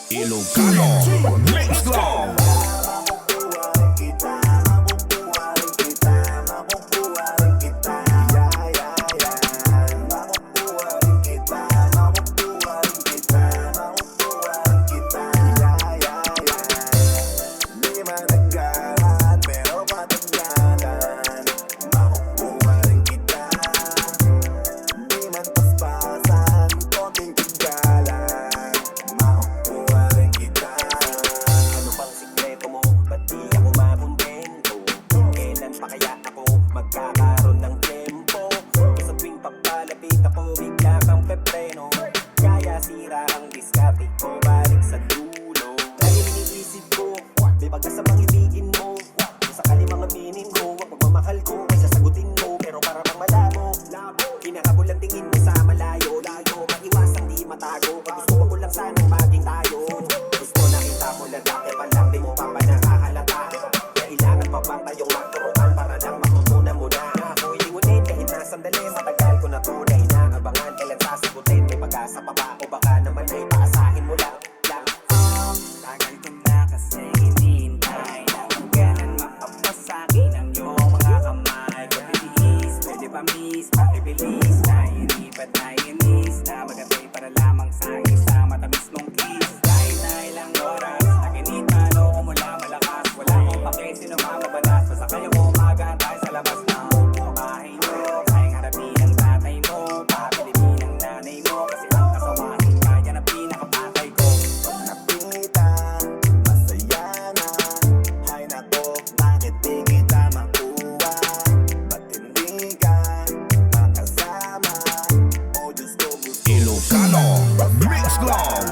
Ilocano Mix Club. Magkakaroon ng tempo sa tuwing papalapit ako, bigla kang pepreno. Kaya sira ang diskarte ko, balik sa dulo. Lagi iniisip ko, may pagkasa bang ibigin mo. Kung sakali mga minin mo, ang pagmamahal ko ay sasagutin mo. Pero para bang malabo, kinakabol ang tingin mo sa malayo. Maiwasang di matago, pag gusto ko lang sanang maging tayo. Gusto nakita mo lang dati pa lang, di mo pa nakahalata. Kailangan pa bang tayong magturuan para lang matutunan mo na. Ako'y lingunin kahit na sandali, matagal ko na to na inaabangan. Kailan sasagutin, may pag-asa pa ba o baka naman ay paasahin mo lang. Tagal ko na kasi hinihintay na kung kailan mapapasakin ang iyong mga kamay. Pabilis, pwede ba miss, pakibilis na inipat na inis na magantay para lamang sa isang matamis mong kiss. Kahit na ilang oras, naginita no ko mula malakas. Wala akong pake, sino mamabanas. Basta kayo ko magantay sa labas ng bahay mo. Kayang harapin ang tatay mo, pabilibin ang nanay mo. Kasi ang kasawahin kaya na pinakapatay ko. Pag nakita, masaya na. Hay nako, bakit di kita makuha? Ba't hindi ka makasama? O Diyos ko, gusto Ilocano Mix Club.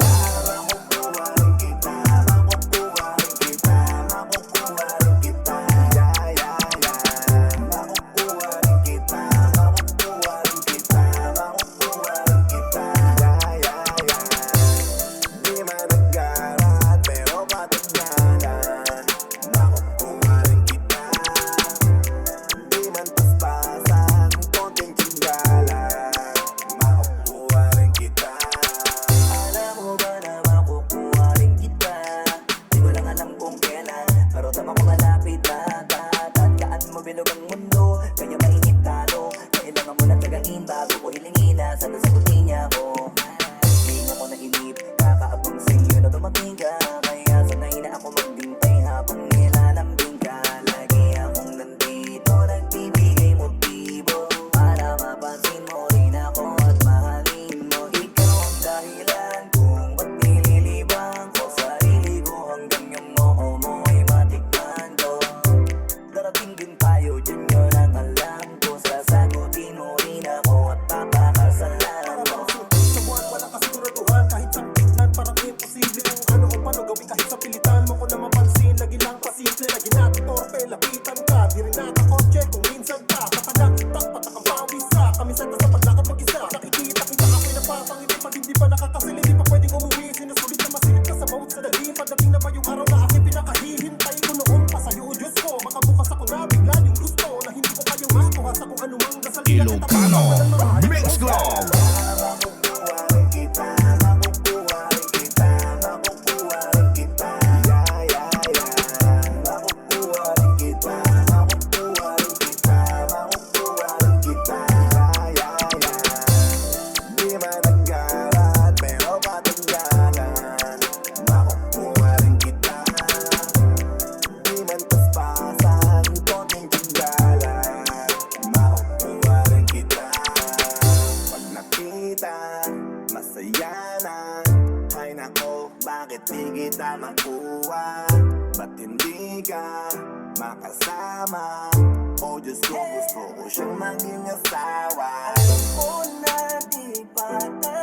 Bilog ang mundo, kaya mainit talo. Kailangan mo lang tagahin bago ko hilingin na sana sagutin niya ako. Hindi ako nainip, kakaabang sa iyo na dumating ka. Kaya sanay na ako magbintay habang nilalambing ka. Lagi akong nandito, nagbibigay motibo para mapansin mo rin ako at mahalin mo. Ikaw ang dahilan kung ba't nililibang ko sarili ko hanggang yung noo mo ay matikman ko. Darating din tayo, dyan yun ang alam ko. Sasagutin mo rin ako at papakasalan mo. Sa buwan walang kasiguraduhan, kahit sa tignan parang imposible. Kung ano o paano gawin kahit sa pilitan mo ko na mapansin. Lagi lang pasimple, lagi natin torpe, lapitan ka. Di rin nakakotse kung minsan ka papanaktak, patakang pawis ka. Kamisan ka sa paglakad mag-isa, nakikita kita ako'y napapangiti. Pag hindi pa nakakasil, hindi pa pwedeng umuwi. Sinusulit na masilip ka sa bawat sadali. Pagdating na ba yung araw na aking pinakahihintay ko noon pa sa'yo o Diyos ko. Makabukas ako na bigla yung gusto na hindi ko kayang makuha sa kung anumang dasal. Ilocano Mix Club. Masaya na. Hay nako, bakit di kita makuha? Ba't hindi ka makasama? O Diyos ko, gusto ko siyang maging asawa. Alam ko na di pa tayo